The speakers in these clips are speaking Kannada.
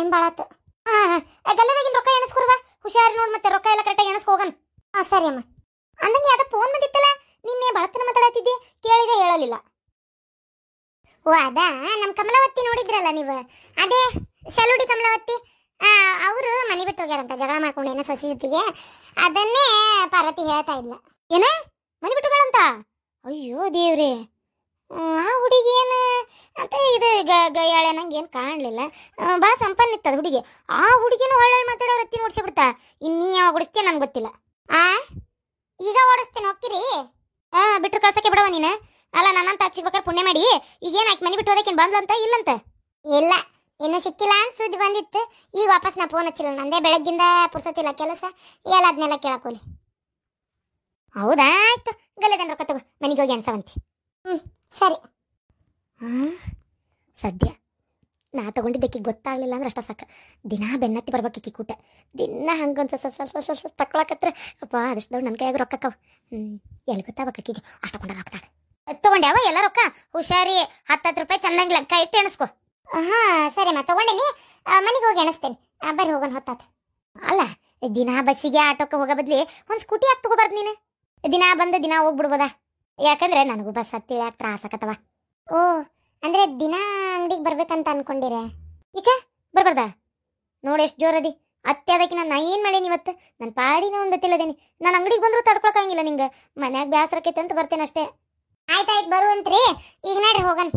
ಟೈಮ್ ಭಾಳ ಆತು. ಗಲ್ಲದಾಗಿನ ರೊಕ್ಕ ಎಣಸ್ಕೊರ್ವ, ಹುಷಾರಿ ನೋಡ್, ಮತ್ತೆ ರೊಕ್ಕ ಎಲ್ಲ ಕರೆಕ್ಟಾಗಿ ಎಣಸ್ಕೊ ಹೋಗನ್. ಸರಿ ಅಮ್ಮ. ಅಂದಂಗೆ ಯಾವ್ದೋ ಫೋನ್ ಬಂದಿತ್ತಲ್ಲ, ನಿನ್ನೆ ಬಳತನ ಮಾತಾಡತ್ತಿದ್ದೆ, ಕೇಳಿದೆ ಹೇಳಲಿಲ್ಲ. ಓ ಅದಾ, ನಮ್ಮ ಕಮಲವತ್ತಿ ನೋಡಿದ್ರಲ್ಲ ನೀವು, ಅದೇ ಸಲುಡಿ ಕಮಲವತ್ತಿ. ಅವರು ಮನೆ ಬಿಟ್ಟು ಹೋಗ್ಯಾರಂತ, ಜಗಳ ಮಾಡ್ಕೊಂಡು ಏನೋ ಸೊಸಿ ಜೊತೆಗೆ. ಅದನ್ನೇ ಪಾರ್ವತಿ ಹೇಳ್ತಾ ಇಲ್ಲ. ಏನ ಮನೆ ಬಿಟ್ಟು ಹೋಗ್ಯಾರಂತ? ಅಯ್ಯೋ ದೇವ್ರಿ, ಆ ಹುಡುಗಿ ಏನು ಅಂತ ಇದು ಗಯಾಳೆ ನಂಗೆ ಏನು ಕಾಣಲಿಲ್ಲ. ಭಾಳ ಸಂಪನ್ನಿತ್ತದ ಹುಡುಗಿ. ಆ ಹುಡುಗಿನೂ ಒಳ್ಳೆ ಮಾತಾಡೋರು ಎತ್ತಿ ನೋಡ್ಸಿಬಿಡ್ತಾ. ಇನ್ನೀ ಯಾವಾಗ ಓಡಿಸ್ತೇನೆ ನನಗೆ ಗೊತ್ತಿಲ್ಲ. ಈಗ ಓಡಿಸ್ತೇನೆ, ಹೋಗ್ತೀರಿ? ಬಿಟ್ರು ಕಳ್ಸಕ್ಕೆ ಬಿಡವ ನೀನು. ಅಲ್ಲ, ನನ್ನಂತ ಹಚ್ಚಿಬೇಕಾರೆ ಪುಣ್ಯ ಮಾಡಿ. ಈಗೇನು ಆಯ್ತು, ಮನೆ ಬಿಟ್ಟು ಹೋದಕ್ಕೇನು ಬಂದ್ಲಂತ ಇಲ್ಲಂತ? ಇಲ್ಲ, ಇನ್ನೂ ಸಿಕ್ಕಿಲ್ಲ ಅಂತ ಸುದ್ದಿ ಬಂದಿತ್ತು. ಈಗ ವಾಪಸ್ ನಾ ಫೋನ್ ಹಚ್ಚಿಲ್ಲ, ನಂದೇ ಬೆಳಗ್ಗಿಂದ ಪುರ್ಸತ್ತಿಲ್ಲ ಕೆಲಸ, ಎಲ್ಲ ಅದನ್ನೆಲ್ಲ ಕೇಳಕೋಲಿ. ಹೌದಾ, ಆಯ್ತು, ಗಲ್ಲದನ್ ರೊಕ್ಕ ತಗೋ, ಮನೆಗೆ ಹೋಗಿ ಅನ್ಸವಂತೆ. ಸರಿ. ಸದ್ಯ ನಾ ತಗೊಂಡಿದ್ದಕ್ಕೆ ಗೊತ್ತಾಗ್ಲಿಲ್ಲ ಅಂದ್ರೆ ಅಷ್ಟ ಸಾಕು. ದಿನ ಬೆನ್ನತ್ತಿ ಬರ್ಬೇಕಿ ಕೂಟ, ದಿನ ಹಂಗಂತ ಸ್ವಲ್ಪ ತಕೊಳಕತ್ರ. ಅಪ್ಪ ಅದಷ್ಟು ದೊಡ್ಡ ನನ್ನ ಕೈಯಾಗ ರೊಕ್ಕಕ್ಕವ. ಎಲ್ಲಿ ಗೊತ್ತಾಗಬೇಕೀಗ ಅಷ್ಟಕೊಂಡ ರೊಕ್ಕದಾಗ ತಗೊಂಡ್ಯಾವ ಎಲ್ಲ ರೊಕ್ಕ. ಹುಷಾರಿ, 10 ರೂಪಾಯಿ ಚೆನ್ನಾಗಿ ಲೆಕ್ಕ ಇಟ್ಟು ಎಣಿಸ್ಕೊ. ಸರಿ ಮಾ, ತಗೊಂಡೇನಿ, ಮನೆಗೆ ಹೋಗಿ ಎಣಿಸ್ತೇನೆ. ಬರ್ರಿ ಹೋಗೋಣ, ಹೊತ್ತಾತ. ಅಲ್ಲ, ದಿನ ಬಸ್ಸಿಗೆ ಆಟೋಕ್ಕೆ ಹೋಗೋ ಬದ್ಲಿ ಒಂದು ಸ್ಕೂಟಿ ಯಾಕೆ ತಗೋಬಾರ್ದು ನೀನು? ದಿನ ಬಂದು ದಿನ ಹೋಗ್ಬಿಡ್ಬೋದಾ? ಯಾಕಂದ್ರೆ ನನಗೂ ಬಸ್ ಹತ್ತಿ ಯಾಕೆ ತ್ರಾಸಕತ್ತವ. ಓ, ಅಂದ್ರೆ ದಿನ ಅಂಗಡಿಗೆ ಬರ್ಬೇಕಂತ ಅನ್ಕೊಂಡಿರ? ಈಗ ಬರ್ಬಾರ್ದ? ನೋಡಿ ಎಷ್ಟು ಜೋರದಿ ಅತ್ತೆ. ಅದಕ್ಕೆ ನಾ ಏನು ಮಾಡೇನಿ ಇವತ್ತು? ನನ್ನ ಪಾಡಿನ ಒಂದು ಗೊತ್ತಿಲ್ಲದೇನಿ. ನಾನು ಅಂಗಡಿಗೆ ಬಂದರೂ ತಡ್ಕೊಳಕಂಗಿಲ್ಲ ನಿಂಗೆ. ಮನ್ಯಾಗ ಬೇಸರಕೈತೆ ಅಂತ ಬರ್ತೇನೆ ಅಷ್ಟೇ. ಆಯ್ತಾಯ್ತು, ಬರುವಂತ್ರಿ. ಈಗ ನೋಡ್ರಿ ಹೋಗಣ.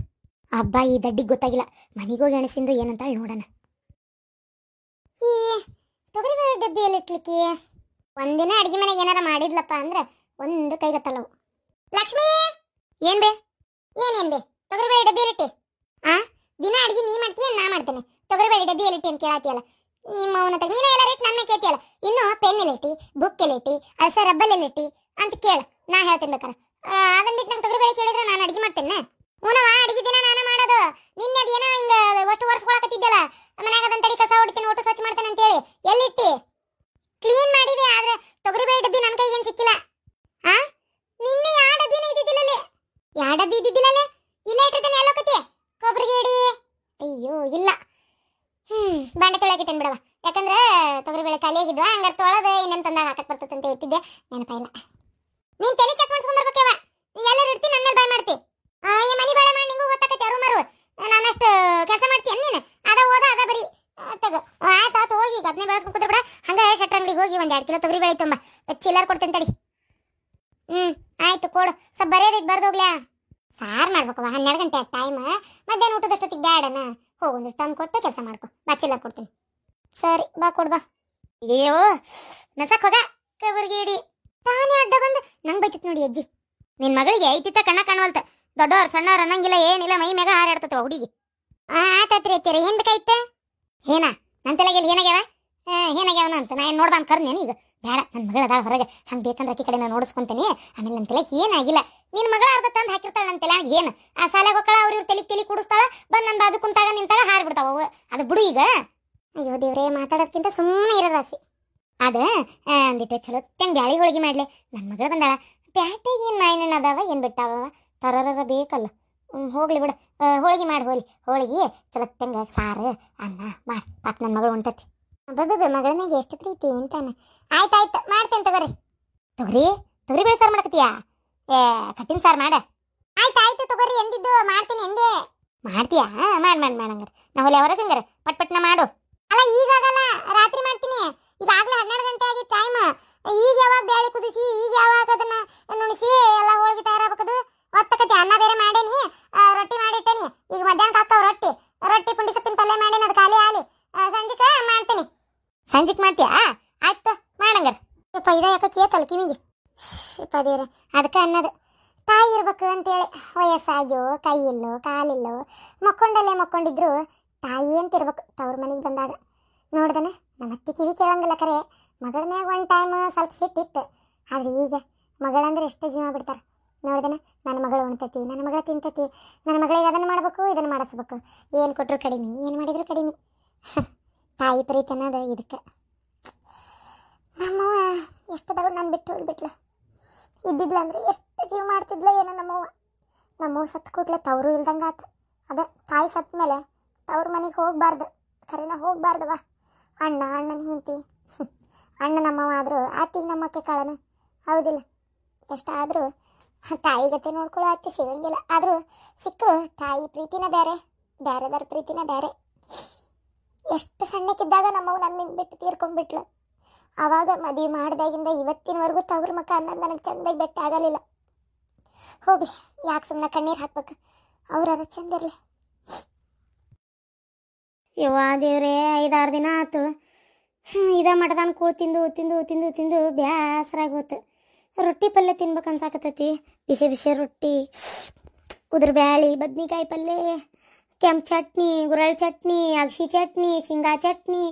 ಹಬ್ಬ ಈ ದಡ್ಡಿಗೆ ಗೊತ್ತಾಗಿಲ್ಲ. ಮನೆಗೆ ಹೋಗಿ ಎಣಸಿಂದು ಏನಂತ ನೋಡೋಣ. ಈ ತೊಗರಿಬೇಳೆ ಡಬ್ಬಿಯಲ್ಲಿ ಇಟ್ಲಿಕ್ಕೆ ಒಂದಿನ ಅಡಿಗೆ ಮನೆಗೆ ಏನಾರ ಮಾಡಿದ್ಲಪ್ಪ ಅಂದ್ರೆ ಒಂದು ಕೈಗತ್ತಲ್ಲವು. ಲಕ್ಷ್ಮೀ, ಏನ್ ಬೇ? ಏನೇನ್ ಬೇ? ತೊಗರಿಬೇಳೆ ಡಬ್ಬಿಯಲ್ಲಿಟ್ಟಿ? ದಿನ ಅಡಿಗೆ ನೀ ಮಾಡ್ತೀಯ, ನಾ ಮಾಡ್ತೇನೆ. ತೊಗರಿಬೇಳೆ ಡಬ್ಬಿಯಲ್ಲಿಟ್ಟಿ ಅಂತ ಕೇಳಾತಿಯಲ್ಲ, ನಿಮ್ಮ ಅವನ ತಗ ನೀನೇ ಎಲ್ಲ ರೇಟ್ ನನ್ನ ಕೇಳ್ತಿಯಲ್ಲ. ಇನ್ನು ಪೆನ್ ಎಲ್ಲಿಟ್ಟಿ, ಬುಕ್ ಎಲ್ಲಿಟ್ಟಿ, ಅಲ್ಸ ರಬ್ಬಲ್ ಎಲ್ಲಿಟ್ಟಿ ಅಂತ ಕೇಳು, ನಾ ಹೇಳ್ತೇನೆ ಬೇಕಾರೆ. ಅದನ್ನ ಬಿಟ್ಟು ನಂಗೆ ತೊಗರಿಬೇಳೆ ಕೇಳಿದ್ರೆ ನಾನು ಅಡಿಗೆ ಮಾಡ್ತೇನೆ. ಹೂನವ, ಅಡಿಗೆ ದಿನ ನಾನು ಮಾಡೋದು. ನಿನ್ನೆ ಅದೇನೋ ಹಿಂಗೆ ಅಷ್ಟು ಒರೆಸ್ಕೊಳಕತ್ತಿದ್ದಲ್ಲ, ಮನ್ಯಾಗ ಅದನ್ನ ತಡಿ ಕಸ ಹೊಡಿತೀನಿ, ಒಟ್ಟು ಸ್ವಚ್ಛ ಮಾಡ್ತೇನೆ ಅಂತೇಳಿ ಎಲ್ಲಿಟ್ಟಿ? ಕ್ಲೀನ್ ಮಾಡಿದೆ, ಆದ್ರೆ ತೊಗರಿಬೇಳೆ ಡಬ್ಬಿ ನನ್ನ ಕೈಗೆ ಏನು ಸಿಕ್ಕಿಲ್ಲ. ನಿನ್ನೆ ಯಾವ ಡಬ್ಬಿನೂ ಇದ್ದಿದ್ದಿಲ್ಲಲ್ಲಿ? ಯಾವ ಡಬ್ಬಿ ಇದ್ದಿದ್ದಿಲ್ಲಲ್ಲಿ? ಇಲ್ಲ ಇಟ್ಟಿರ್ತೇನೆ, ಎಲ್ಲೋಕತಿ ಕೊಬ್ಬರಿಗೆ ಇಡಿ. ಅಯ್ಯೋ ಇಲ್ಲ, ಬಾಂಡೆ ತೊಳಗಿಟ್ಟೇನೆ ಬಿಡವ. ಯಾಕಂದ್ರೆ ತೊಗರಿಬೇಳೆ ಖಾಲಿ ಆಗಿದ್ವಾ, ಹಂಗಾರೆ ತೊಳೆದು ಇನ್ನೇನು ತಂದಾಗ ಹಾಕಕ್ಕೆ ಬರ್ತದೆ ಅಂತ ಇಟ್ಟಿದ್ದೆ, ನೆನಪ ಇಲ್ಲ. ನೀನು ತಲೆ ಚೆಕ್ ಮಾಡಿಸ್ಕೊಂಡ್ಬರ್ಬೇಕವ. ಎಲ್ಲರೂ ಇಡ್ತಿ, ನನ್ನ ಮೇಲೆ ಬಾಯ್ ಮಾಡ್ತಿ. ಈ ಮನೆ ಬಾಳೆ ಮಾಡಿ ನಿಂಗೂ ಗೊತ್ತಾಕತ್ತೆ ಅರು ಮರು. ನಾನಷ್ಟು ಕೆಲಸ ಮಾಡ್ತೀನಿ ನೀನು, ಅದ ಓದ ಅದ ಬರೀ ತಗೋ. ಆಯ್ತು ಹೋಗಿ ಈಗ ಅದನ್ನೇ ಬೆಳೆಸ್ಕೊಂಡು ಕೂತ್ರೆ ಬಿಡ. ಹಂಗೆ ಶೆಟ್ರ್ ಅಂಗಡಿಗೆ ಹೋಗಿ ಒಂದು 2 ಕಿಲೋ ತೊಗರಿಬೇಳೆ ತುಂಬ ಚಿಲ್ಲರ್ ಕೊಡ್ತೇನೆ ತಡಿ. ಆಯ್ತು ಕೊಡು, ಸ್ವಲ್ಪ ಬರೆಯೋದಿತ್ತು ಬರ್ದೋಗ್ಲ್ಯಾ. ಸಾರು ಮಾಡ್ಬೇಕವ, 12 ಗಂಟೆ ಟೈಮ್. ಮಧ್ಯಾಹ್ನ ಊಟದಷ್ಟೊತ್ತಿಗೆ ಬ್ಯಾಡನ. ಹೋಗೊಂದು ತಂದು ಕೊಟ್ಟು ಕೆಲಸ ಮಾಡ್ಕೊ, ಬಾ ಚಿಲ್ಲರ್ ಕೊಡ್ತೀನಿ. ಸರಿ ಬಾ, ಕೊಡ್ಬಾ. ಅಯ್ಯೋ ನಸಕ್ ಹೋಗ ಕಬರ್ಗಿ ಇಡಿ. ತಾನೇ ಅಡ್ಡ ಬಂದು ನಂಗೆ ಬೈತಿತ್ತು ನೋಡಿ ಅಜ್ಜಿ. ನಿನ್ನ ಮಗಳಿಗೆ ಐತಿತ್ತ ಕಣ್ಣ ಕಾಣುವಲ್ತ. ದೊಡ್ಡವ್ರು ಸಣ್ಣವ್ರು ಅನ್ನಂಗಿಲ್ಲ, ಏನಿಲ್ಲ, ಮೈ ಮ್ಯಾಗ ಹಾರಾಡ್ತವ ಹುಡುಗಿ. ಆತಾತ್ರಿ ಐತೀರ, ಏನ್ ಬೇಕಾಯ್ತ? ಏನ ನನ್ನ ತಲೆಗೆಲ್ಲಿ ಏನಾಗ್ಯಾವ? ಏನಾಗ್ಯಾವನ ಅಂತ ನಾ ಏನು ನೋಡ್ಬಂದು ಕರ್ನೇನು ಈಗ? ಬೇಡ, ನನ್ನ ಮಗಳ ಅದಾಳ ಹೊರಗೆ, ಹಂಗೆ ಬೇಕಂದ್ರೆ ಅಕ್ಕಿ ಕಡೆ ನಾನು ನೋಡಿಸ್ಕೊಂತೇನೆ. ಆಮೇಲೆ ನನ್ನ ತಲೆಗೆ ಏನಾಗಿಲ್ಲ. ನಿನ್ನ ಮಗಳ ಅರ್ಧ ತಂದು ಹಾಕಿರ್ತಾಳೆ ನನ್ನ ತಲೆಯಾಗ. ಏನು ಆ ಸಾಲಾಗ ಹೋಗ್ಕಳ, ಅವ್ರ ತಲೆ ಕೂಡಿಸ್ತಾಳ, ಬಂದು ನನ್ನ ಬಾಜು ಕುಂತಾಗ ನಿಂತಾಗ ಹಾರಿಬಿಡ್ತಾವ ಅವು. ಅದು ಬಿಡು ಈಗ. ಅಯ್ಯೋ ದೇವ್ರೇ, ಮಾತಾಡೋದಕ್ಕಿಂತ ಸುಮ್ಮನೆ ಇರೋದಾಸಿ. ಅದ ಅಂದಿಟ್ಟು ಚಲೋ ತಂಗೆ ಬ್ಯಾಳಿ ಹೋಳಿಗೆ ಮಾಡ್ಲೆ. ನನ್ನ ಮಗಳು ಬಂದಾಳ, ಪ್ಯಾಟೆಗೆ ಏನು ನಾಯಿನ ಅದಾವ, ಏನು ಬಿಟ್ಟಾವ, ತರರ ಬೇಕಲ್ಲ. ಹೋಗ್ಲಿ ಬಿಡು, ಹೋಳಿಗೆ ಮಾಡಿ ಹೋಗ್ಲಿ. ಹೋಳಿಗೆ ಚಲೋ ತಂಗ ಸಾರು ಅನ್ನ ಮಾಡಿ, ಪಾಪ ನನ್ನ ಮಗಳು ಉಂಟತಿ. ಬಬ್ಬೆ ಮಗಳನ್ನಾಗ ಎಷ್ಟು ಪ್ರೀತಿ ಅಂತಾನೆ. ಆಯ್ತಾಯ್ತು, ಮಾಡ್ತೇನೆ ತಗೋರಿ. ತೊಗರಿಬೇಳೆ ಸಾರು ಮಾಡಕತ್ತೀಯಾ? ಕಟ್ಟಿನ ಸಾರು ಮಾಡ. ಆಯ್ತಾಯ್ತು ತಗೋರಿ, ಎಂದಿದ್ದು ಮಾಡ್ತೀನಿ ಎಂದೇ. ಮಾಡ್ತೀಯಾ? ಮಾಡಂಗಾರ ನಾವು ಹೊಲೆ ಹೊರಗೆ ಹಂಗಾರ ಪಟ್ನ ಮಾಡು. ಅಲ್ಲ ಈಗಾಗಲ್ಲ, ರಾತ್ರಿ ಮಾಡ್ತೀನಿ. ಈಗಾಗಲೇ 12 ಗಂಟೆ ಆಗಿತ್ತು ಟೈಮ್. ಈಗ ಯಾವಾಗ ಬೇಳೆ ಕುದಿಸಿ, ಈಗ ಯಾವಾಗ ಅದನ್ನ ನುಣಿಸಿ ಎಲ್ಲ ಹೋಳಿಗೆ ತಯಾರಾಗಬೇಕದು ಒತ್ತಕತಿ. ಅನ್ನ ಬೇರೆ ಮಾಡೇನಿ, ರೊಟ್ಟಿ ಮಾಡಿಟ್ಟೇನಿ. ಈಗ ಮಧ್ಯಾಹ್ನಕ್ಕೆ ಹಾಕವ್ ರೊಟ್ಟಿ ಪುಂಡಿ ಸೊಪ್ಪಿನ ಪಲ್ಯ ಮಾಡೇನಿ, ಅದು ಖಾಲಿ ಆಲಿ. ಸಂಜೆಗೆ ಮಾಡ್ತೀನಿ. ಸಂಜೆಗೆ ಮಾಡ್ತೀಯಾ? ಆಯ್ತು ಮಾಡಂಗಾರ. ಯಪ್ಪ ಇದ ಯಾಕೆ ಕೇತಲ್ಲ ಕಿವಿಗೆ. ಪದೇರ ಅದಕ್ಕೆ ಅನ್ನೋದು ತಾಯಿ ಇರ್ಬೇಕು ಅಂತೇಳಿ. ವಯಸ್ಸಾಗ್ಯೋ, ಕೈ ಇಲ್ಲೋ ಕಾಲಿಲ್ಲೋ, ಮಕ್ಕೊಂಡಿದ್ರು ತಾಯಿ ಅಂತ ಇರ್ಬೇಕು ತವ್ರ ಮನೆಗೆ ಬಂದಾಗ. ನೋಡ್ದನ ನಮ್ಮ ಅತ್ತೆ ಕಿವಿ ಕೇಳಂಗಿಲ್ಲ. ಕರೆ ಮಗಳ ಮ್ಯಾಗ ಒಂದು ಟೈಮ್ ಸ್ವಲ್ಪ ಸಿಟ್ಟಿತ್ತು, ಆದ್ರೆ ಈಗ ಮಗಳಂದ್ರೆ ಎಷ್ಟು ಜೀವ ಬಿಡ್ತಾರೆ. ನೋಡ್ದನ ನನ್ನ ಮಗಳು ಉಣ್ತತಿ, ನನ್ನ ಮಗಳ ತಿಂತತಿ, ನನ್ನ ಮಗಳಿಗೆ ಅದನ್ನು ಮಾಡ್ಬೇಕು ಇದನ್ನು ಮಾಡಿಸ್ಬೇಕು. ಏನು ಕೊಟ್ಟರು ಕಡಿಮೆ, ಏನು ಮಾಡಿದ್ರು ಕಡಿಮೆ. ತಾಯಿ ಪ್ರೀತಿ ಅನ್ನೋದು ಇದಕ್ಕೆ. ನಮ್ಮವ್ವ ಎಷ್ಟು ದೊಡ್ಡ ನಾನು ಬಿಟ್ಟು ಹೋಗಿಬಿಟ್ಲ. ಇದ್ದಿದ್ಲ ಅಂದ್ರೆ ಎಷ್ಟು ಜೀವ ಮಾಡ್ತಿದ್ಲ ಏನೋ ನಮ್ಮವ್ವ ಸತ್ತು ಕೊಟ್ಲೆ ತವರು ಇಲ್ದಂಗೆ ಆತ. ಅದೇ ತಾಯಿ ಸತ್ತ ಮೇಲೆ ತವ್ರ ಮನೆಗೆ ಹೋಗಬಾರ್ದು. ಖರೇನ ಹೋಗ್ಬಾರ್ದವ. ಅಣ್ಣನ ಹೆಂಡತಿ, ಅಣ್ಣ ನಮ್ಮವ ಆದರೂ ಆತಿಗೆ ನಮ್ಮಕ್ಕೆ ಕಾಳನು, ಹೌದಿಲ್ಲ? ಎಷ್ಟಾದರೂ ತಾಯಿ ಗತೆ ನೋಡ್ಕೊಳ್ಳೋ ಅತ್ತೆ ಸಿಗಂಗಿಲ್ಲ. ಆದರೂ ಸಿಕ್ಕರು ತಾಯಿ ಪ್ರೀತಿನ ಬೇರೆ, ಬೇರೆದಾರ ಪ್ರೀತಿನ ಬೇರೆ. ಎಷ್ಟು ಸಣ್ಣಕ್ಕಿದ್ದಾಗ ನಮ್ಮವು ನನ್ನಿಂದ ಬಿಟ್ಟು ತೀರ್ಕೊಂಡ್ಬಿಟ್ಲು. ಆವಾಗ ಮದುವೆ ಮಾಡ್ದಾಗಿಂದ ಇವತ್ತಿನವರೆಗೂ ತವ್ರ ಮಕ್ಕ ಅನ್ನೋದು ನನಗೆ ಚೆಂದಾಗಿ ಬೆಟ್ಟ ಆಗಲಿಲ್ಲ. ಹೋಗಿ ಯಾಕೆ ಸುಮ್ಮನೆ ಕಣ್ಣೀರು ಹಾಕ್ಬೇಕು, ಅವ್ರಾರ ಚಂದ ಇರಲಿ. ಯವ್ವ ದೇವ್ರೇ, 5-6 ದಿನ ಆಯ್ತು ಇದ ಮಟದಾನ ಕೂಳು ತಿಂದು ತಿಂದು ತಿಂದು ತಿಂದು ಬ್ಯಾಸರಾಗೋತು. ರೊಟ್ಟಿ ಪಲ್ಯ ತಿನ್ಬೇಕು ಅನ್ಸಾಕತ್ತೈತಿ. ಬಿಸಿ ಬಿಸಿ ರೊಟ್ಟಿ, ಉದ್ರ ಬ್ಯಾಳಿ, ಬದ್ನಿಕಾಯಿ ಪಲ್ಯ, ಕೆಂಪು ಚಟ್ನಿ, ಗುರಳ್ ಚಟ್ನಿ, ಅಗಸಿ ಚಟ್ನಿ, ಶೇಂಗಾ ಚಟ್ನಿ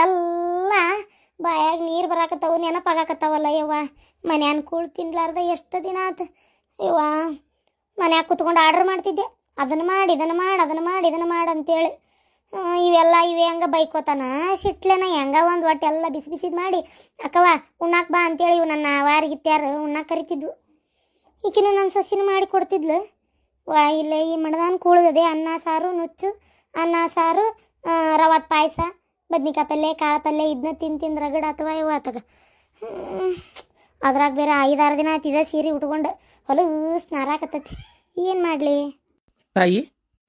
ಎಲ್ಲ ಬಾಯಾಗ ನೀರು ಬರಾಕತ್ತಾವು, ನೆನಪಾಗಕತ್ತಾವಲ್ಲ ಯವ್ವ. ಮನ್ಯಾನ ಕೂಳು ತಿನ್ಲಾರ್ದ ಎಷ್ಟು ದಿನ ಆತು ಯವ್ವ. ಮನ್ಯಾಗ ಕುತ್ಕೊಂಡು ಆರ್ಡ್ರ್ ಮಾಡ್ತಿದ್ದೆ, ಅದನ್ನು ಮಾಡಿ ಇದನ್ನು ಮಾಡಿ ಅದನ್ನು ಮಾಡಿ ಇದನ್ನು ಮಾಡಿ ಅಂತೇಳಿ. ಇವೆಲ್ಲ ಇವೆ ಹೆಂಗ ಬೈಕೋತಾನ ಸಿಟ್ಲೆನ ಹೆಂಗ ಒಂದು ಒಟ್ಟು ಎಲ್ಲ ಬಿಸಿ ಬಿಸಿದು ಮಾಡಿ ಅಕ್ಕವ ಉಣ್ಣಾಕ್ ಬಾ ಅಂತೇಳಿ ಇವು ನನ್ನ ವಾರಿಗಿತ್ಯಾರು ಉಣ್ಣಾಕ್ ಕರಿತಿದ್ವು. ಈಕಿನ ನನ್ನ ಸೊಸಿನೂ ಮಾಡಿ ಕೊಡ್ತಿದ್ಲು. ವಾ ಇಲ್ಲೇ ಈ ಮಣದಾನ ಕೂಳದೆ ಅನ್ನ ಸಾರು ನುಚ್ಚು, ಅನ್ನ ಸಾರು, ರವಾದ ಪಾಯಸ, ಬದ್ನಿಕಾಯಿ ಪಲ್ಯ, ಕಾಳು ಪಲ್ಯ ಇದನ್ನ ತಿಂದು ರಗಡ ಅಥವಾ ಇವು ಆತಗ. ಅದ್ರಾಗ ಬೇರೆ 5-6 ದಿನ ಆಯ್ತಿದೆ ಸೀರೆ ಉಟ್ಕೊಂಡು ಹೊಲಸ್ ನಾರಾಕತ್ತೈತಿ. ಏನು ಮಾಡಲಿ ತಾಯಿ?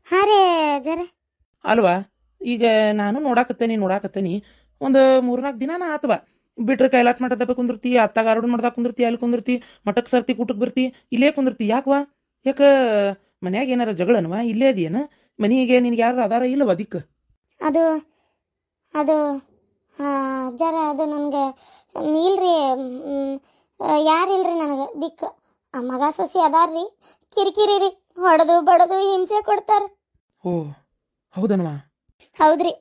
ಹಾಂ ರೀ ಜರ ಅಲ್ವಾ, ಈಗ ನಾನು ನೋಡಾಕತ್ತೇನಿ ಒಂದು 3-4 ದಿನಾನ ಆತವ. ಬಿಟ್ರೆ ಕೈಲಾಸ ಮಠದ ಕುಂದಿರ್ತಿ, ಅತ್ತಾಗ ಅರುಡು ಮಾಡ್ದಾಗ ಕುಂದಿರ್ತಿ, ಅಲ್ಲಿ ಕುಂದಿರ್ತಿ, ಮಠಕ್ಕೆ ಸರ್ತಿ ಕೂಟಕ್ಕೆ ಬರ್ತಿ, ಇಲ್ಲೇ ಕುಂದಿರ್ತಿ. ಯಾಕವಾ? ಯಾಕ ಮನ್ಯಾಗ ಏನಾರ ಜಗಳನವಾ? ಇಲ್ಲೇ ಅದೇನ ಮನೆಗೆ? ನಿನ್ಗೆ ಯಾರು ಅದಾರ ಇಲ್ಲವ ದಿಕ್ಕ? ಅದು ಅದು ಜರ ಅದು ನನಗೆ ಇಲ್ರಿ, ಯಾರಿಲ್ರಿ ನನಗೆ ದಿಕ್ಕು. ಆ ಮಗ ಸೊಸಿ ಅದಾರ್ರಿ, ಕಿರಿಕಿರಿ ರೀ, ಹೊಡೆದು ಬಡದು ಹಿಂಸೆ ಕೊಡ್ತಾರ. ಓ ಹೌದನ್ವಾ? ಹೌದ್ರಿ,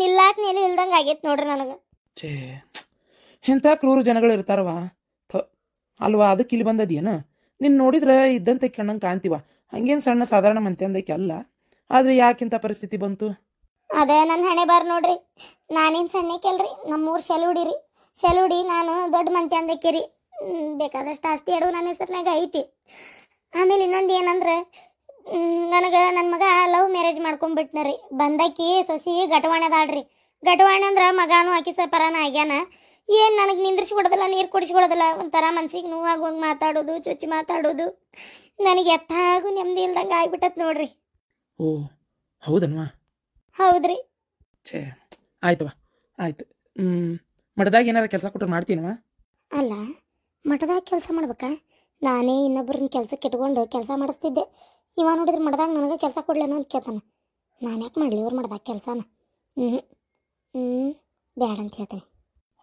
ನಿಲ್ಲಾಕ್ ನೀನು ಇಲ್ದಂಗೆ ಆಗೈತೆ ನೋಡ್ರಿ ನನಗೆ. ಛೇ, ಎಂಥ ಕ್ರೂರು ಜನಗಳು ಇರ್ತಾರವಾ. ಅಲ್ವಾ, ಅದಕ್ಕೆ ಇಲ್ಲಿ ಬಂದದೇನ? ನಿನ್ನ ನೋಡಿದ್ರೆ ಇದ್ದಂತೆ ಕಣ್ಣಂಗೆ ಕಾಣ್ತೀವ, ಹಂಗೇನು ಸಣ್ಣ ಸಾಧಾರಣ ಮಂತೆ ಅಂದಕ್ಕೆ ಅಲ್ಲ. ಆದರೆ ಯಾಕಿಂತ ಪರಿಸ್ಥಿತಿ ಬಂತು? ಅದೇ ನನ್ನ ಹಣೆ ಬಾರ್ ನೋಡ್ರಿ. ನಾನೇನು ಸಣ್ಣಕ್ಕೆಲ್ರಿ, ನಮ್ಮೂರು ಶೆಲುಡಿ ಶೆಲುಡಿ. ನಾನು ದೊಡ್ಡ ಮಂತೆ ಅಂದಕ್ಕಿರಿ, ಬೇಕಾದಷ್ಟು ಆಸ್ತಿ ಅಡು ನನ್ನ ಹೆಸರಿನಾಗ ಐತಿ. ಆಮೇಲೆ ಇನ್ನೊಂದು ಏನಂದ್ರೆ, ನನಗೆ ನನ್ನ ಮಗ ಲವ್ ಮ್ಯಾರೇಜ್ ಮಾಡ್ಕೊಂಡ್ಬಿಟ್ನರಿ. ಬಂದಕ್ಕಿ ಸೊಸಿ ಗಟವಾಣದಾಳ್ರಿ. ಗಟವಾಣೆ ಅಂದ್ರೆ ಮಗಾನು ಆಕಿ ಪರಾನ ಆಗ್ಯಾನ. ಏನು ನನಗೆ ನಿಂದ್ರಿಸ್ಕೊಡೋದಿಲ್ಲ, ನೀರು ಕುಡಿಸ್ಕೊಡೋದಿಲ್ಲ, ಒಂಥರ ಮನ್ಸಿಗೆ ನೋವಾಗುವಂಗೆ ಮಾತಾಡೋದು, ಚುಚ್ಚಿ ಮಾತಾಡೋದು. ನನಗೆ ಎತ್ತಾಗೂ ನೆಮ್ಮದಿ ಇಲ್ದಂಗೆ ಆಗ್ಬಿಟ್ಟತ್ ನೋಡ್ರಿ. ಓ ಹೌದನ್ವಾ? ಹೌದ್ರಿ. ಛೇ, ಆಯ್ತವ, ಆಯ್ತು. ಮಠದಾಗ ಏನಾರ ಕೆಲಸ ಕೊಟ್ಟರು ಮಾಡ್ತೀನವ? ಅಲ್ಲ, ಮಠದಾಗ ಕೆಲಸ ಮಾಡ್ಬೇಕಾ? ನಾನೇ ಇನ್ನೊಬ್ಬರನ್ನ ಕೆಲ್ಸಕ್ಕೆ ಇಟ್ಕೊಂಡು ಕೆಲಸ ಮಾಡಿಸ್ತಿದ್ದೆ. ಇವ ನೋಡಿದ್ರೆ ಮಠದಾಗ ನನಗೆ ಕೆಲಸ ಕೊಡ್ಲೇನೋ ಅಂತ ಕೇಳ್ತಾನೆ. ನಾನು ಯಾಕೆ ಮಾಡಲಿ ಇವ್ರು ಮಠದಾಗ ಕೆಲಸನ? ಬ್ಯಾಡ ಅಂತ ಹೇಳ್ತೇನೆ.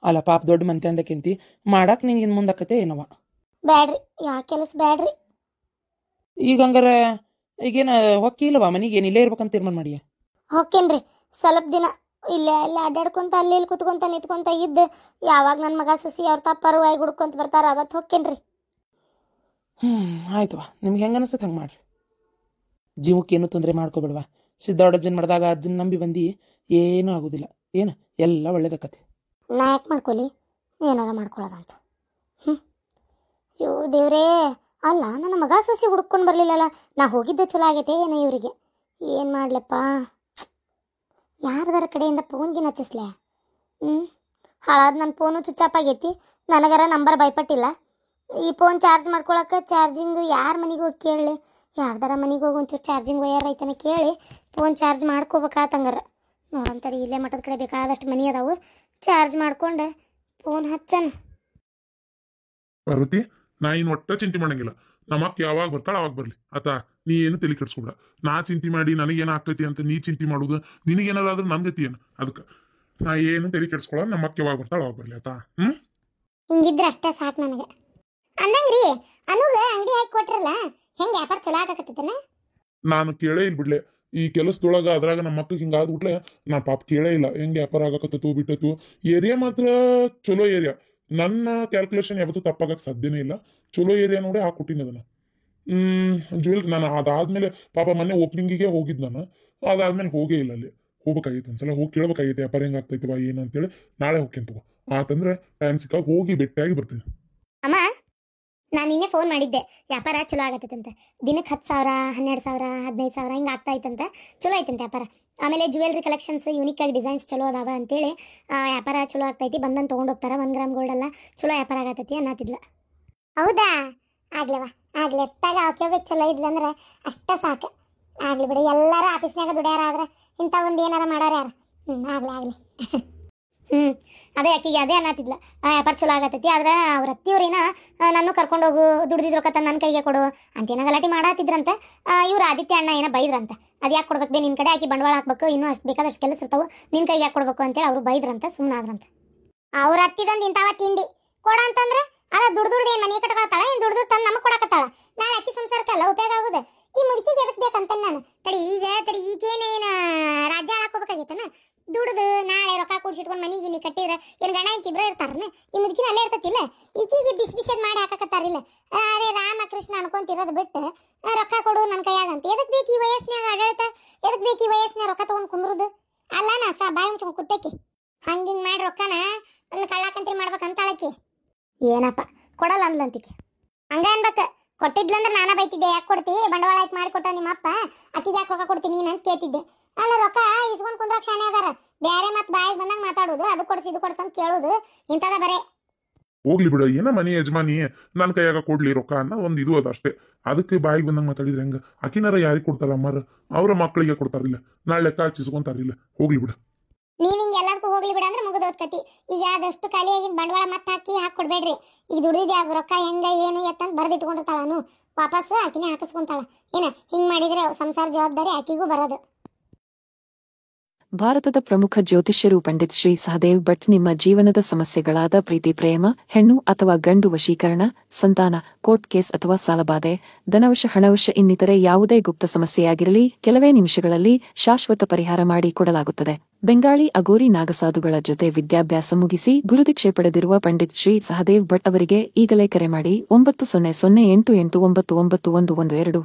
ಅಲ್ಲ ಪಾಪ, ದೊಡ್ಡ ಮಂತೆ ಅಂದಕ್ಕಿಂತಿ ಮಾಡಕ್ಕೆ ನಿನ್ಗೆ ಇನ್ನು ಮುಂದಕ್ಕತೆ ಏನವ? ಬ್ಯಾಡ್ರಿ, ಯಾವ ಕೆಲಸ ಬ್ಯಾಡ್ರಿ. ಈಗ ಹಂಗಾರ ಈಗೇನು ಹೊಕ್ಕಿ ಇಲ್ಲವಾ ಮನೆಗೆ? ಏನು ಇಲ್ಲೇ ಇರ್ಬೇಕಂತ ತೀರ್ಮಾನ ಮಾಡಿ? ಹೋಗ್ತೇನ್ರಿ ಸ್ವಲ್ಪ ದಿನ. ಇಲ್ಲೇ ಅಡ್ಡಾಡ್ಕೊಂತ ಅಲ್ಲಿ ಇಲ್ಲಿ ಕುತ್ಕೊಂತ ನಿಂತ್ಕೊಂತ ಇದ್ದು, ಯಾವಾಗ ನನ್ನ ಮಗ ಸೊಸಿ ಅವ್ರ ತಪ್ಪರು ಆಗಿ ಹುಡ್ಕೊಂತ ಬರ್ತಾರ ಅವತ್ತು ಹೋಗ್ತೇನ್ರಿ. ಆಯ್ತವ, ನಿಮ್ಗೆ ಹೆಂಗೆ ಅನಿಸುತ್ತೆ ಹಂಗೆ ಮಾಡ್ರಿ. ಜೀವಕ್ಕೆ ಏನೂ ತೊಂದರೆ ಮಾಡ್ಕೊಬೇಡವಾ. ಸಿದ್ಧಾರ್ಥ ಅಜ್ಜನ್ ಮಾಡಿದಾಗ ಅಜ್ಜನ ನಂಬಿ ಬಂದು ಏನೂ ಆಗೋದಿಲ್ಲ. ಏನು ಎಲ್ಲ ಒಳ್ಳೇದಕ್ಕತಿ. ನಾ ಯಾಕೆ ಮಾಡ್ಕೊಲಿ, ಏನಾರ ಮಾಡ್ಕೊಳ್ಳೋದಂತ. ಅಯ್ಯೋ ದೇವ್ರೇ, ಅಲ್ಲ ನನ್ನ ಮಗ ಸೊಸಿ ಹುಡ್ಕೊಂಡು ಬರಲಿಲ್ಲಲ್ಲ. ನಾ ಹೋಗಿದ್ದೆ ಚಲೋ ಆಗೈತೆ ಏನೋ ಇವರಿಗೆ. ಏನು ಮಾಡ್ಲಪ್ಪ, ಯಾರದಾರ ಕಡೆಯಿಂದ ಫೋನ್ಗೆ ಹಚ್ಚಿಸ್ಲೆ? ಹಾಳಾದ ನನ್ನ ಫೋನು ಚುಚ್ಚಾಪ್ ಆಗೈತಿ. ನನಗರ ನಂಬರ್ ಭಯಪಟ್ಟಿಲ್ಲ. ಈ ಫೋನ್ ಚಾರ್ಜ್ ಮಾಡ್ಕೊಳಕ್ಕೆ ಚಾರ್ಜಿಂಗು ಯಾರ ಮನೆಗೆ ಹೋಗಿ ಕೇಳಲಿ? ಯಾರ್ದಾರ ಮನೆಗೆ ಹೋಗಿ ಒಂಚೂರು ಚಾರ್ಜಿಂಗ್ ವಯರ್ ಐತನ ಕೇಳಿ ಫೋನ್ ಚಾರ್ಜ್ ಮಾಡ್ಕೋಬೇಕಾತಂಗಾರ. ನೋಡಂತಾರೆ ಇಲ್ಲೇ ಮಠದ ಕಡೆ ಬೇಕಾದಷ್ಟು ಮನೆ ಅದಾವು, ಚಾರ್ಜ್ ಮಾಡ್ಕೊಂಡು ಫೋನ್ ಹಚ್ಚನ. ಪಾರ್ವತಿ, ನಾ ಇನ್ನು ಒಟ್ಟ ಚಿಂತೆ ಮಾಡಂಗಿಲ್ಲ. ನಮ್ಮಕ್ಕ ಯಾವಾಗ ಬರ್ತಾಳ ಅವಾಗ ಬರ್ಲಿ ಆತಾ. ನೀ ಏನು ತಲೆ ಕೆಡ್ಸ್ಕೊಬೇಡ. ನಾ ಚಿಂತೆ ಮಾಡಿ ನನಗೇನು ಆಕೈತಿ ಅಂತ ನೀ ಚಿಂತೆ ಮಾಡುದು, ನಿನಗೇನಾದ್ರೂ ನನ್ ಗತಿ ಏನು? ಅದಕ್ಕೆ ನಾ ಏನು ತಲೆ ಕೆಡ್ಸ್ಕೊಳ. ನಮ್ಮಕ್ಕ ಯಾವಾಗ ಬರ್ತಾಳ ಅವಾಗ ಬರ್ಲಿ ಆತಾ. ಹಿಂಗಿದ್ರೆ ಅಷ್ಟೇ ಸಾಕು ನನಗೆ. ಅಂದಂಗ್ರಿ ಅನುಗ ಅಂಗಡಿ ಹಾಕಿ ಕೊಟ್ರಲ್ಲ, ಹೆಂಗೆ ವ್ಯಾಪಾರ ಚಲೋ ಆಗಕತ್ತೈತನ? ನಾನು ಕೇಳೇ ಇಲ್ಲ ಬಿಡ್ಲೆ. ಈ ಕೆಲಸದೊಳಗ ಅದ್ರಾಗ ನಮ್ಮ ಮಕ್ಕಳಿಗೆ ಹಿಂಗಾದ್ಬಿಟ್ಲೆ ನಾ ಪಾಪ ಕೇಳೇ ಇಲ್ಲ ಹೆಂಗೆ ವ್ಯಾಪಾರ ಆಗಕತ್ತತು ಬಿಟ್ಟತು. ಏರಿಯಾ ಮಾತ್ರ ಚಲೋ ಏರಿಯಾ. ನನ್ನ ಕ್ಯಾಲ್ಕುಲೇಷನ್ ಯಾವತ್ತೂ ತಪ್ಪಾಗಕ್ಕೆ ಸಾಧ್ಯನೇ ಇಲ್ಲ. ಚಲೋ ಏರಿಯಾ ನೋಡಿ ಹಾಕೊಟ್ಟಿನಿ ಅದನ್ನ. ಜ್ಯುವೆಲ್ ನಾನು ಅದಾದ್ಮೇಲೆ ಪಾಪ ಮೊನ್ನೆ ಓಪನಿಂಗಿಗೆ ಹೋಗಿದ್ದು ನಾನು. ಅದಾದ್ಮೇಲೆ ಹೋಗೇ ಇಲ್ಲ ಅಲ್ಲಿ. ಹೋಗ್ಬೇಕಾಗಿತ್ತು ಒಂದ್ಸಲ, ಹೋಗಿ ಕೇಳ್ಬೇಕಾಗಿತ್ತು ವ್ಯಾಪಾರ ಹೆಂಗೆ ಆಗ್ತೈತವ ಏನು ಅಂತೇಳಿ. ನಾಳೆ ಹೋಗ್ಯಂತವ ಆತಂದ್ರೆ ಟೈಮ್ ಸಿಕ್ಕಾಗ ಹೋಗಿ ಭೇಟಿಯಾಗಿ ಬರ್ತೀನಿ. ಅಮ್ಮ, ನಾನು ನಿನ್ನೆ ಫೋನ್ ಮಾಡಿದ್ದೆ, ವ್ಯಾಪಾರ ಚಲೋ ಆಗತ್ತಂತ. ದಿನಕ್ಕೆ 10,000, 12,000, 15,000 ಹಿಂಗೆ ಆಗ್ತಾ ಐತಂತ. ಚಲೋ ಐತಂತ ವ್ಯಾಪಾರ. ಆಮೇಲೆ ಜ್ಯುವೆಲ್ರಿ ಕಲೆಕ್ಷನ್ಸ್ ಯೂನಿಕ್ ಆಗಿ ಡಿಸೈನ್ಸ್ ಚಲೋ ಅದಾವ ಅಂತೇಳಿ ವ್ಯಾಪಾರ ಚಲೋ ಆಗ್ತೈತಿ, ಬಂದನ್ ತೊಗೊಂಡೋಗ್ತಾರ. 1 ಗ್ರಾಮ್ ಗೋಲ್ಡ್ ಎಲ್ಲ ಚಲೋ ವ್ಯಾಪಾರ ಆಗತೈತಿ ಅನ್ನತ್ತಿದ್ಲ. ಹೌದಾ? ಆಗ್ಲವ ಆಗ್ಲಿ, ಎತ್ತಾಗ ಹಾಕ್ಯೋಬೇಕು ಚಲೋ ಇದ್ಲಂದ್ರೆ ಅಷ್ಟ ಸಾಕು. ಆಗ್ಲಿ ಬಿಡಿ, ಎಲ್ಲರೂ ಆಫೀಸ್ನಾಗ ದುಡ್ಯಾರ ಆದ್ರೆ ಇಂಥ ಒಂದು ಏನಾರ ಮಾಡಾರ ಯಾರು. ಆಗ್ಲಿ ಅದೇ ಆಕಿಗೆ ಅದೇ ಅನ್ನತ್ತಿದ್ಲ, ವ್ಯಾಪಾರ ಚಲೋ ಆಗತೈತಿ. ಆದ್ರೆ ಅವ್ರ ಅತ್ತಿಯವ್ರೇನ ನಾನು ಕರ್ಕೊಂಡೋಗು, ದುಡ್ದಿದ್ ರೊಕ್ಕ ತಂದು ನನ್ನ ಕೈಗೆ ಕೊಡು ಅಂತೇನ ಗಲಾಟೆ ಮಾಡತ್ತಿದ್ರಂತ. ಇವ್ರು ಆದಿತ್ಯ ಅಣ್ಣ ಏನೋ ಬೈದ್ರಂತ. ಅದು ಯಾಕೆ ಕೊಡ್ಬೇಕು ಬೇ, ನಿನ್ನ ಕಡೆ ಆಕಿ ಬಂಡವಾಳ ಹಾಕ್ಬೇಕು, ಇನ್ನೂ ಅಷ್ಟು ಬೇಕಾದಷ್ಟು ಕೆಲಸ ಇರ್ತಾವೆ, ನಿನ್ನ ಕೈಗೆ ಯಾಕೆ ಕೊಡ್ಬೇಕು ಅಂತೇಳಿ ಅವರು ಬೈದ್ರಂತ. ಸುಮ್ಮನಾದ್ರಂತ. ಅವ್ರ ಹತ್ತಿದಂದು ಇಂಥವ ತಿಂಡಿ ಕೊಡ ಅಂತಂದ್ರೆ ಅಲ್ಲ, ದುಡ್ದು ಏನು ಮನೆ ಕಟ್ಕೊಳ್ತಾಳ, ಏನು ದುಡ್ದು ತಂದು ನಮಗೆ ಕೊಡಕತ್ತಾಳ. ನಾಳೆ ಅಕ್ಕಿ ಸಂಸಾರಕ್ಕಲ್ಲ ಉಪಯೋಗ ಆಗುದು. ಈ ಮುದುಕಿಗೆ ಎದಕ್ ಬೇಕಂತ ನಾನು ತಡಿ ಈಗೇನೇನು ರಾಜ್ಯ ಹಾಕೋಬೇಕಾಗಿತ್ತನ. ದುಡ್ದು ನಾಳೆ ರೊಕ್ಕ ಕೂಡ್ಸಿಟ್ಕೊಂಡು ಮನೆಗೆ ನೀ ಕಟ್ಟಿದ್ರೆ ಏನು ಗಂಡ ಇಂತ ಇಬ್ಬರ ಇರ್ತಾರನ? ಈ ಮುದುಕಿನ ಅಲ್ಲೇ ಇರ್ತತಿಲ್ಲ, ಈಕಿಗೆ ಬಿಸಿ ಮಾಡಿ ಹಾಕಕತ್ತಾರಿಲ್ಲ. ಅರೆ ರಾಮಕೃಷ್ಣ ಅನ್ಕೊಂತಿರೋದು ಬಿಟ್ಟು ರೊಕ್ಕ ಕೊಡು ನನ್ನ ಕೈಯಾಗಂತ. ಎದಕ್ ಬೇಕು ಈ ವಯಸ್ಸಿನಾಗ ಆಡಳಿತ? ಎದಕ್ ಬೇಕು ಈ ವಯಸ್ಸಿನಾಗ ರೊಕ್ಕ ತೊಗೊಂಡು ಕುಂದ್ರುದು? ಅಲ್ಲ ನಾ ಬಾಯಿ ಮುಚ್ಕೊಂಡು ಕುತ್ತೈಕಿ ಹಂಗಿಂಗ್ ಮಾಡಿ ರೊಕ್ಕನ ಒಂದು ಕಳ್ಳಾಕಂತ್ರಿ ಮಾಡ್ಬೇಕಂತಾಳಕಿ. ಏನಪ್ಪ ಕೊಡಲ್ಲ ಅಂದ್ಲಂತಿಕೆ. ಹಂಗ ಅನ್ಬೇಕ. ಕೊಟ್ಟಿದ್ಲಂದ್ರೆ ನಾನ ಬೈತಿದ್ದೆ, ಯಾಕೆ ಕೊಡ್ತಿ, ಬಂಡವಾಳ ಆಯ್ಕೆ ಮಾಡಿಕೊಟ್ಟ ನಿಮ್ಮಪ್ಪ, ಅಕ್ಕಿಗೆ ಯಾಕೆ ರೊಕ್ಕ ಕೊಡ್ತೀನಿ ನೀನು ಅಂತ ಕೇಳ್ತಿದ್ದೆ. ಅಲ್ಲ, ರೊಕ್ಕ ಇಸ್ಕೊಂಡು ಕುಂದ್ರಾಗ ಶಾಣೆ ಅದಾರ, ಬೇರೆ ಮತ್ತೆ ಬಾಯಿಗೆ ಬಂದಂಗೆ ಮಾತಾಡೋದು, ಅದು ಕೊಡ್ಸಿ ಇದು ಕೊಡ್ಸ ಅಂತ ಕೇಳೋದು ಇಂಥದ ಬರೇ. ಹೋಗ್ಲಿ ಬಿಡು, ಏನ ಮನೆ ಯಜಮಾನಿ ನನ್ನ ಕೈಯಾಗ ಕೊಡ್ಲಿ ರೊಕ್ಕ ಅನ್ನೋ ಒಂದು ಇದು ಅದ ಅಷ್ಟೇ. ಅದಕ್ಕೆ ಬಾಯಿಗೆ ಬಂದಂಗೆ ಮಾತಾಡಿದ್ರೆ ಹೆಂಗ? ಆಕಿನಾರ ಯಾರಿಗೆ ಕೊಡ್ತಾರ? ಅಮ್ಮಾರ ಅವ್ರ ಮಕ್ಕಳಿಗೆ ಕೊಡ್ತಾರಿಲ್ಲ, ನಾಳೆ ಲೆಕ್ಕ ಹಚ್ಚಿಸ್ಕೊಂತಾರಿಲ್ಲ. ಹೋಗ್ಲಿ ಬಿಡು. ನೀವ್ ಹಿಂಗೆ ಎಲ್ಲದಕ್ಕೂ ಹೋಗ್ಲಿ ಬಿಡ ಅಂದ್ರೆ ಮುಗಿದೋದ್ ಕತಿ. ಈಗ ಅದಷ್ಟು ಖಾಲಿಯಾಗಿನ ಬಂಡವಾಳ ಮತ್ತೆ ಹಾಕೊಡ್ಬೇಡ್ರಿ. ಈಗ ದುಡಿದ ರೊಕ್ಕ ಹೆಂಗ ಏನು ಎತ್ತಂತ ಬರ್ದಿಟ್ಕೊಂಡಿರ್ತಾಳನು, ವಾಪಸ್ ಆಕಿನೇ ಹಾಕಿಸ್ಕೊಂತಾಳ. ಏನ ಹಿಂಗ್ ಮಾಡಿದ್ರೆ ಸಂಸಾರ ಜವಾಬ್ದಾರಿ ಆಕಿಗೂ ಬರೋದು. ಭಾರತದ ಪ್ರಮುಖ ಜ್ಯೋತಿಷ್ಯರು ಪಂಡಿತ್ ಶ್ರೀ ಸಹದೇವ್ ಭಟ್ ನಿಮ್ಮ ಜೀವನದ ಸಮಸ್ಯೆಗಳಾದ ಪ್ರೀತಿ, ಪ್ರೇಮ, ಹೆಣ್ಣು ಅಥವಾ ಗಂಡು ವಶೀಕರಣ, ಸಂತಾನ, ಕೋರ್ಟ್ ಕೇಸ್ ಅಥವಾ ಸಾಲಬಾಧೆ, ಧನವಶ, ಹಣವಶ ಇನ್ನಿತರೆ ಯಾವುದೇ ಗುಪ್ತ ಸಮಸ್ಯೆಯಾಗಿರಲಿ ಕೆಲವೇ ನಿಮಿಷಗಳಲ್ಲಿ ಶಾಶ್ವತ ಪರಿಹಾರ ಮಾಡಿ ಕೊಡಲಾಗುತ್ತದೆ. ಬೆಂಗಾಳಿ ಅಗೋರಿ ನಾಗಸಾಧುಗಳ ಜೊತೆ ವಿದ್ಯಾಭ್ಯಾಸ ಮುಗಿಸಿ ಗುರುದೀಕ್ಷೆ ಪಡೆದಿರುವ ಪಂಡಿತ್ ಶ್ರೀ ಸಹದೇವ್ ಭಟ್ ಅವರಿಗೆ ಈಗಲೇ ಕರೆ ಮಾಡಿ 900888991112